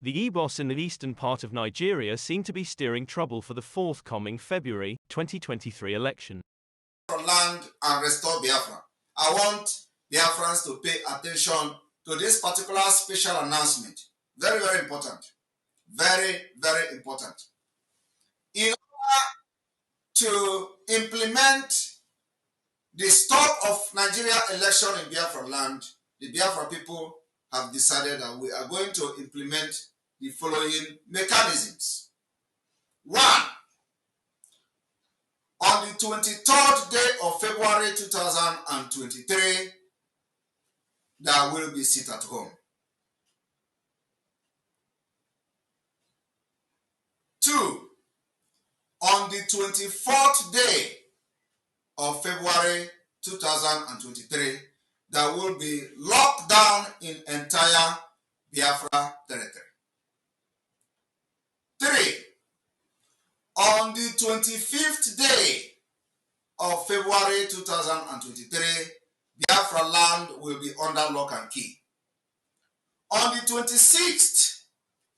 The Ibos in the eastern part of Nigeria seem to be steering trouble for the forthcoming February 2023 election. Land and restore Biafra. I want Biafrans to pay attention to this particular special announcement. Very, very important. Very, very important. In order to implement the stop of Nigeria election in Biafra land, the Biafra people have decided that we are going to implement the following mechanisms. One, on the 23rd day of February 2023, there will be sit at home. Two, on the 24th day of February 2023, there will be lockdown in entire Biafra territory. Three, on the 25th day of February 2023, Biafra land will be under lock and key. On the 26th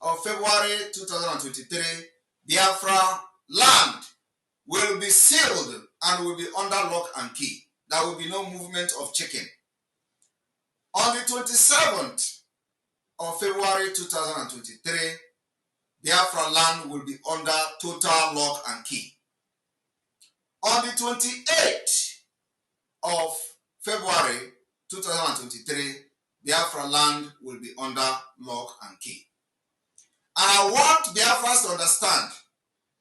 of February 2023, Biafra land will be sealed and will be under lock and key. There will be no movement of chicken. On the 27th of February 2023, Biafra land will be under total lock and key. On the 28th of February 2023, Biafra land will be under lock and key. And I want Biafrans to understand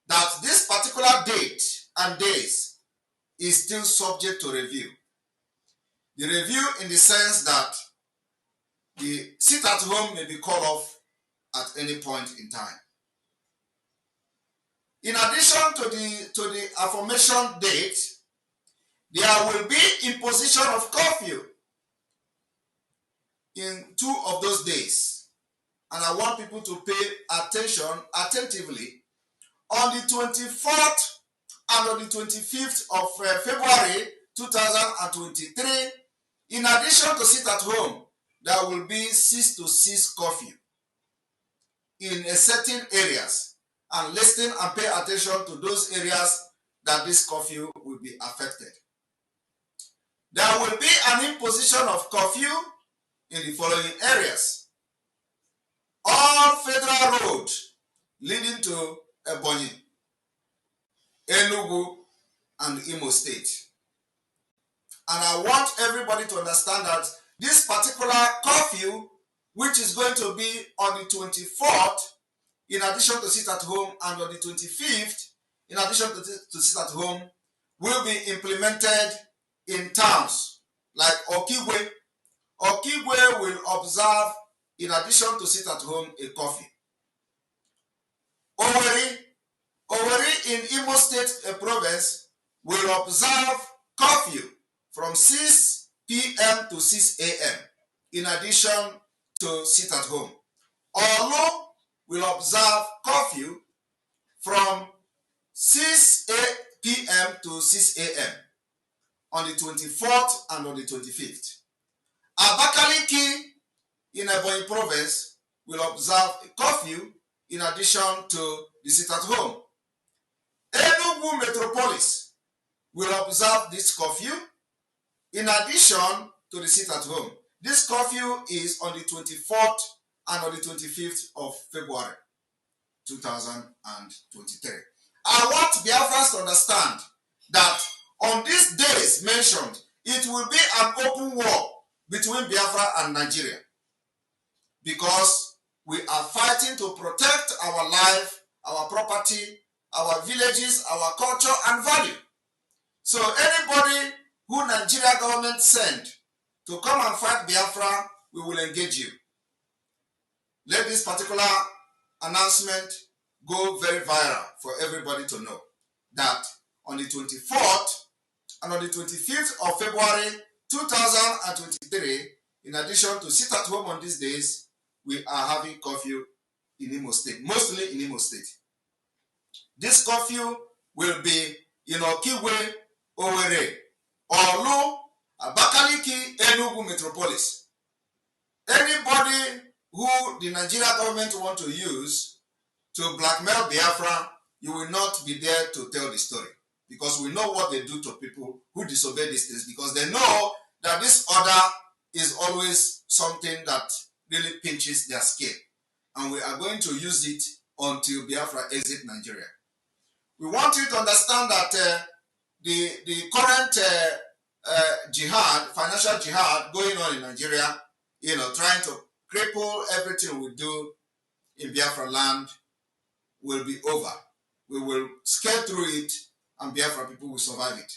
that this particular date and days is still subject to review. The review in the sense that the sit at home may be called off at any point in time. In addition to the aforementioned date, there will be imposition of curfew in 2 of those days. And I want people to pay attention attentively. On the 24th and on the 25th of February 2023, in addition to sit at home, there will be 6 to 6 curfew in certain areas. And listen and pay attention to those areas that this curfew will be affected. There will be an imposition of curfew in the following areas. All federal roads leading to Ebonyi, Enugu, and Imo State. And I want everybody to understand that this particular curfew, which is going to be on the 24th, in addition to sit at home, and on the 25th, in addition to sit at home, will be implemented in towns like Okigwe. Okigwe will observe, in addition to sit at home, a curfew. Owerri in Imo State province will observe curfew from 6 p.m. to 6 a.m. in addition to sit at home. Olu will observe curfew from 6 p.m. to 6 a.m. on the 24th and on the 25th. Abakaliki in Ebonyi province will observe a curfew in addition to the sit at home. Enugu metropolis will observe this curfew in addition to the sit at home. This curfew is on the 24th and on the 25th of February 2023. I want Biafrans to understand that on these days mentioned, it will be an open war between Biafra and Nigeria, because we are fighting to protect our life, our property, our villages, our culture and value. So anybody who Nigeria government send to come and fight Biafra, we will engage you. Let this particular announcement go very viral for everybody to know that on the 24th and on the 25th of February 2023, in addition to sit at home on these days, we are having curfew in Imo State, mostly in Imo State. This curfew will be in Okigwe, Owerri, Olu, Abakaliki, Enugu metropolis. Anybody who the Nigeria government want to use to blackmail Biafra, you will not be there to tell the story. Because we know what they do to people who disobey these things, because they know that this order is always something that really pinches their skin. And we are going to use it until Biafra exit Nigeria. We want you to understand that the current jihad, financial jihad going on in Nigeria, trying to cripple everything we do in Biafra land, will be over. We will scale through it, and Biafra people will survive it.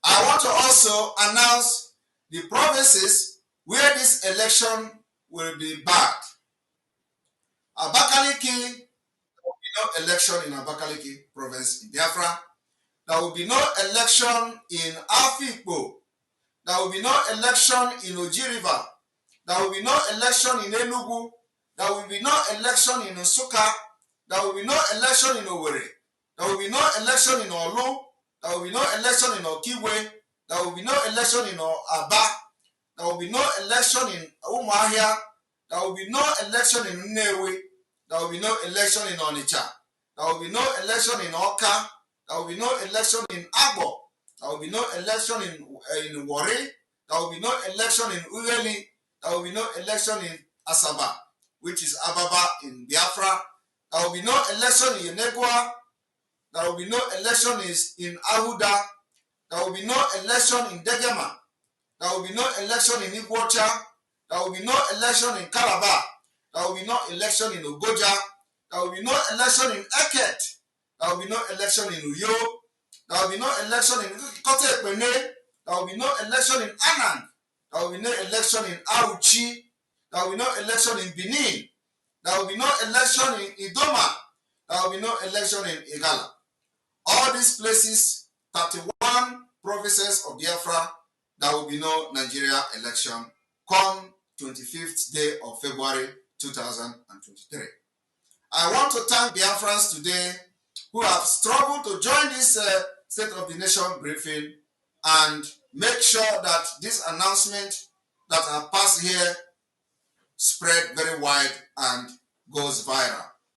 I want to also announce the provinces where this election will be bad. Abakaliki, there will be no election in Abakaliki province in Biafra. There will be no election in Afikpo. There will be no election in Oji River. There will be no election in Enugu. There will be no election in Nsukka. There will be no election in Owerri. There will be no election in Olu. There will be no election in Okigwe. There will be no election in Aba. There will be no election in Umuahia. There will be no election in Nnewi. There will be no election in Onitsha. There will be no election in Awka. There will be no election in Agbo. There will be no election in Warri. There will be no election in Ughelli. There will be no election in Asaba, which is Ababa in Biafra. There will be no election in Yenegua. There will be no election in Ahuda. There will be no election in Degema. There will be no election in Iguacha. There will be no election in Calabar. There will be no election in Ogoja. There will be no election in Eket. There will be no election in Uyo. There will be no election in Kote Ekpene. There will be no election in Anand. There will be no election in Auchi. There will be no election in Benin. There will be no election in Idoma. There will be no election in Igala. All these places, 31 provinces of Biafra, there will be no Nigeria election come 25th day of February 2023. I want to thank Biafrans today who have struggled to join this State of the Nation briefing and make sure that this announcement that are passed here spread very wide and goes viral.